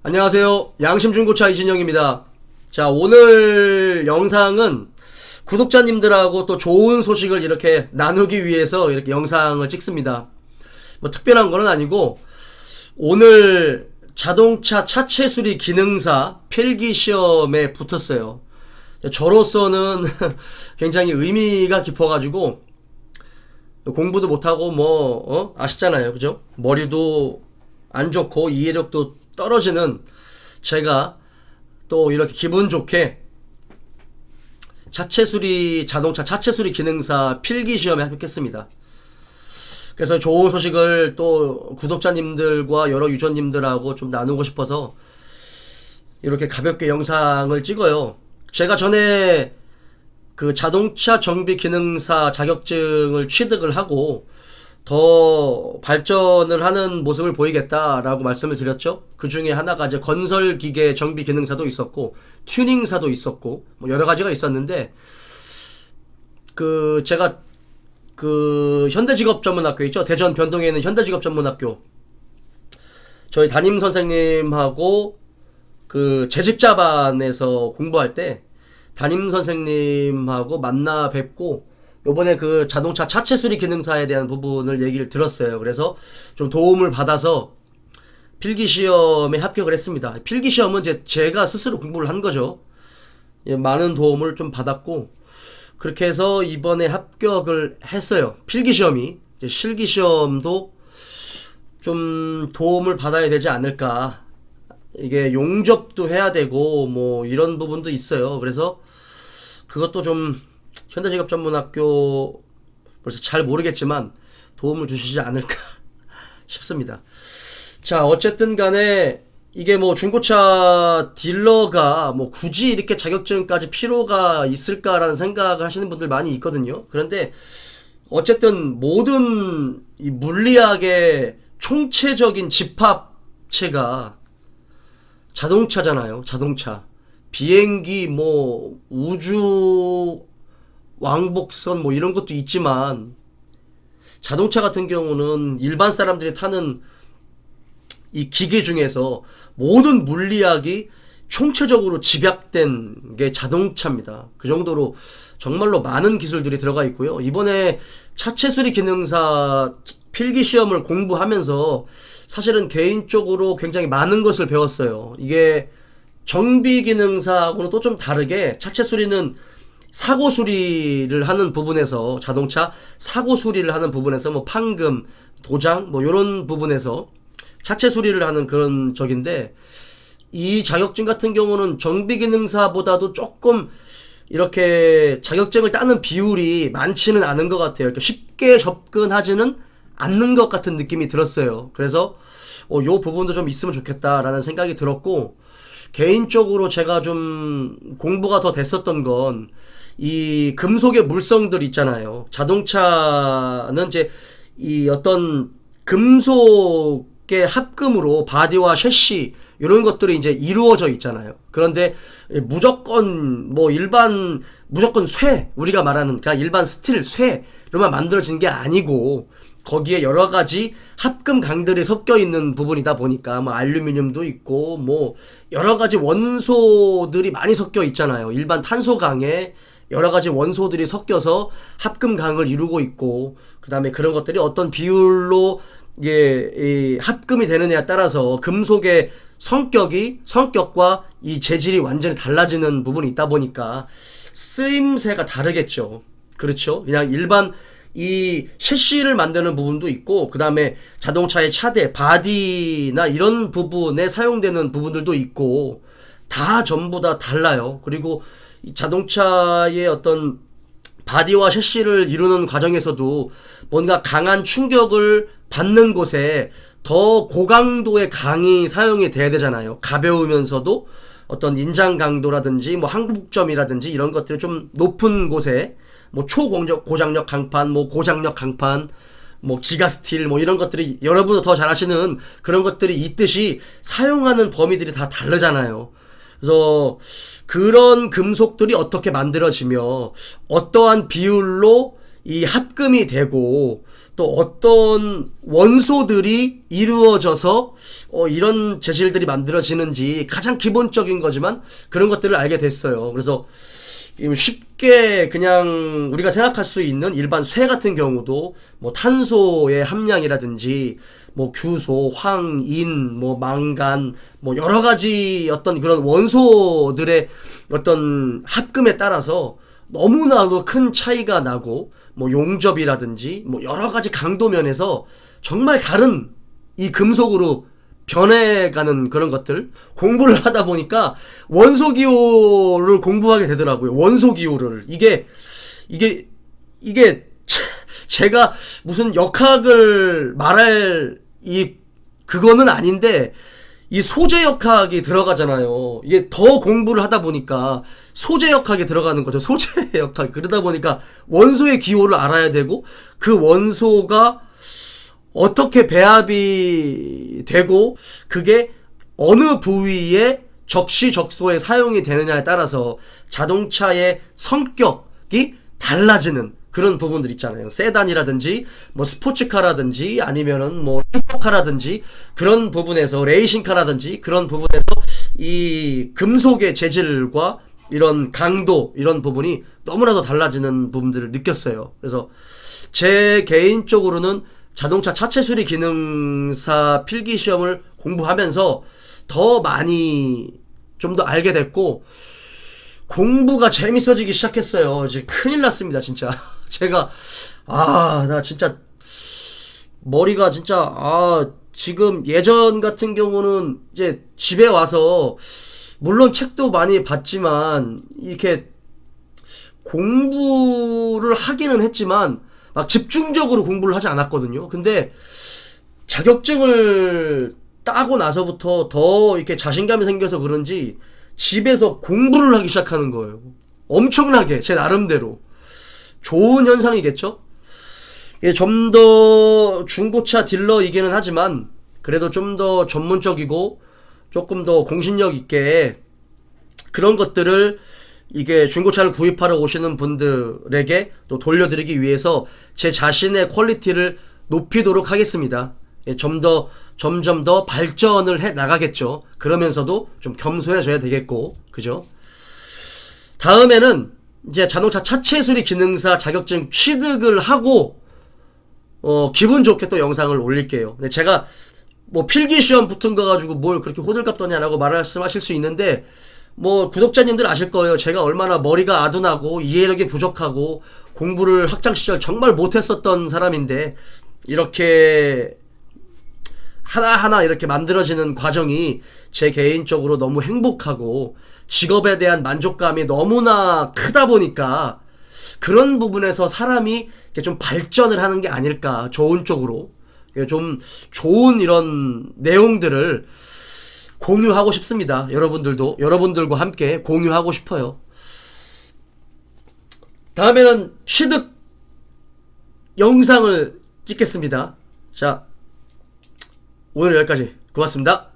안녕하세요. 양심중고차 이진영입니다. 자, 오늘 영상은 구독자님들하고 또 좋은 소식을 이렇게 나누기 위해서 이렇게 영상을 찍습니다. 뭐 특별한 거는 아니고, 오늘 자동차 차체 수리 기능사 필기 시험에 붙었어요. 저로서는 굉장히 의미가 깊어가지고, 공부도 못하고 아시잖아요. 그죠? 머리도 안 좋고 이해력도 떨어지는 제가 또 이렇게 기분 좋게 자동차 차체 수리 기능사 필기 시험에 합격했습니다. 그래서 좋은 소식을 또 구독자님들과 여러 유저님들하고 좀 나누고 싶어서 이렇게 가볍게 영상을 찍어요. 제가 전에 그 자동차 정비 기능사 자격증을 취득을 하고 더 발전을 하는 모습을 보이겠다라고 말씀을 드렸죠. 그 중에 하나가 이제 건설기계 정비 기능사도 있었고, 튜닝사도 있었고, 뭐 여러 가지가 있었는데, 제가 현대직업전문학교 있죠. 대전 변동에 있는 현대직업전문학교. 저희 담임 선생님하고 재직자반에서 공부할 때 담임 선생님하고 만나 뵙고, 요번에 자동차 차체 수리 기능사에 대한 부분을 얘기를 들었어요. 그래서 좀 도움을 받아서 필기시험에 합격을 했습니다. 필기시험은 제가 스스로 공부를 한 거죠. 예, 많은 도움을 좀 받았고, 그렇게 해서 이번에 합격을 했어요. 필기시험이. 이제 실기시험도 좀 도움을 받아야 되지 않을까. 이게 용접도 해야 되고, 뭐, 이런 부분도 있어요. 그래서 그것도 좀 현대직업전문학교 벌써 잘 모르겠지만 도움을 주시지 않을까 싶습니다. 자, 어쨌든 간에 이게 뭐 중고차 딜러가 뭐 굳이 이렇게 자격증까지 필요가 있을까라는 생각을 하시는 분들 많이 있거든요. 그런데 어쨌든 모든 이 물리학의 총체적인 집합체가 자동차잖아요. 자동차. 비행기, 뭐 우주 왕복선 뭐 이런 것도 있지만, 자동차 같은 경우는 일반 사람들이 타는 이 기계 중에서 모든 물리학이 총체적으로 집약된 게 자동차입니다. 그 정도로 정말로 많은 기술들이 들어가 있고요. 이번에 차체 수리 기능사 필기 시험을 공부하면서 사실은 개인적으로 굉장히 많은 것을 배웠어요. 이게 정비 기능사하고는 또 좀 다르게, 차체 수리는 사고 수리를 하는 부분에서, 자동차 사고 수리를 하는 부분에서 뭐 판금, 도장 뭐 요런 부분에서 차체 수리를 하는 그런 적인데, 이 자격증 같은 경우는 정비 기능사보다도 조금 이렇게 자격증을 따는 비율이 많지는 않은 것 같아요. 이렇게 쉽게 접근하지는 않는 것 같은 느낌이 들었어요. 그래서 요 부분도 좀 있으면 좋겠다라는 생각이 들었고, 개인적으로 제가 좀 공부가 더 됐었던 건 이 금속의 물성들 있잖아요. 자동차는 이제 이 어떤 금속의 합금으로 바디와 셰시 이런 것들이 이제 이루어져 있잖아요. 그런데 무조건 무조건 우리가 말하는 그냥 일반 스틸 쇠로만 만들어진 게 아니고, 거기에 여러 가지 합금 강들이 섞여 있는 부분이다 보니까 뭐 알루미늄도 있고 뭐 여러 가지 원소들이 많이 섞여 있잖아요. 일반 탄소강에 여러 가지 원소들이 섞여서 합금 강을 이루고 있고, 그 다음에 그런 것들이 어떤 비율로 이게 합금이 되느냐에 따라서 금속의 성격과 이 재질이 완전히 달라지는 부분이 있다 보니까 쓰임새가 다르겠죠. 그렇죠? 그냥 일반 이 셰시를 만드는 부분도 있고, 그 다음에 자동차의 차대, 바디나 이런 부분에 사용되는 부분들도 있고, 다 전부 다 달라요. 그리고 이 자동차의 어떤 바디와 셰시를 이루는 과정에서도 뭔가 강한 충격을 받는 곳에 더 고강도의 강이 사용이 돼야 되잖아요. 가벼우면서도 어떤 인장 강도라든지 뭐 항복점이라든지 이런 것들이 좀 높은 곳에 뭐 고장력 강판, 뭐 고장력 강판, 뭐 기가 스틸 뭐 이런 것들이 여러분도 더 잘 아시는 그런 것들이 있듯이 사용하는 범위들이 다 다르잖아요. 그래서 그런 금속들이 어떻게 만들어지며 어떠한 비율로 이 합금이 되고 또 어떤 원소들이 이루어져서 이런 재질들이 만들어지는지 가장 기본적인 거지만 그런 것들을 알게 됐어요. 그래서 쉽게 그냥 우리가 생각할 수 있는 일반 쇠 같은 경우도 뭐 탄소의 함량이라든지 뭐 규소, 황인, 뭐 망간, 뭐 여러 가지 어떤 그런 원소들의 어떤 합금에 따라서 너무나도 큰 차이가 나고 뭐 용접이라든지 뭐 여러 가지 강도 면에서 정말 다른 이 금속으로 변해가는 그런 것들 공부를 하다 보니까 원소기호를 공부하게 되더라고요. 원소기호를 이게 제가 무슨 역학을 말할 그거는 아닌데 이 소재역학이 들어가잖아요. 이게 더 공부를 하다 보니까 소재역학이 들어가는 거죠. 소재역학. 그러다 보니까 원소의 기호를 알아야 되고 그 원소가 어떻게 배합이 되고 그게 어느 부위에 적시적소에 사용이 되느냐에 따라서 자동차의 성격이 달라지는 그런 부분들 있잖아요. 세단이라든지 뭐 스포츠카라든지 아니면은 뭐 슈퍼카라든지 그런 부분에서 레이싱카라든지 그런 부분에서 이 금속의 재질과 이런 강도 이런 부분이 너무나도 달라지는 부분들을 느꼈어요. 그래서 제 개인적으로는 자동차 차체 수리 기능사 필기 시험을 공부하면서 더 많이 좀 더 알게 됐고 공부가 재밌어지기 시작했어요. 이제 큰일 났습니다, 진짜. 제가 나 진짜 머리가 진짜 지금 예전 같은 경우는 이제 집에 와서 물론 책도 많이 봤지만 이렇게 공부를 하기는 했지만 막 집중적으로 공부를 하지 않았거든요. 근데 자격증을 따고 나서부터 더 이렇게 자신감이 생겨서 그런지 집에서 공부를 하기 시작하는 거예요. 엄청나게 제 나름대로 좋은 현상이겠죠. 좀 더 중고차 딜러이기는 하지만 그래도 좀 더 전문적이고 조금 더 공신력 있게 그런 것들을 이게 중고차를 구입하러 오시는 분들에게 또 돌려드리기 위해서 제 자신의 퀄리티를 높이도록 하겠습니다. 점점 더 발전을 해 나가겠죠. 그러면서도 좀 겸손해져야 되겠고, 그죠? 다음에는 이제 자동차 차체 수리 기능사 자격증 취득을 하고, 기분 좋게 또 영상을 올릴게요. 근데 제가 뭐 필기 시험 붙은 거 가지고 뭘 그렇게 호들갑 떠냐라고 말씀하실 수 있는데, 뭐 구독자님들 아실 거예요. 제가 얼마나 머리가 아둔하고 이해력이 부족하고 공부를 학창시절 정말 못했었던 사람인데 이렇게 하나하나 이렇게 만들어지는 과정이 제 개인적으로 너무 행복하고 직업에 대한 만족감이 너무나 크다 보니까 그런 부분에서 사람이 좀 발전을 하는 게 아닐까, 좋은 쪽으로 좀 좋은 이런 내용들을 공유하고 싶습니다. 여러분들과 함께 공유하고 싶어요. 다음에는 취득 영상을 찍겠습니다. 자, 오늘 여기까지. 고맙습니다.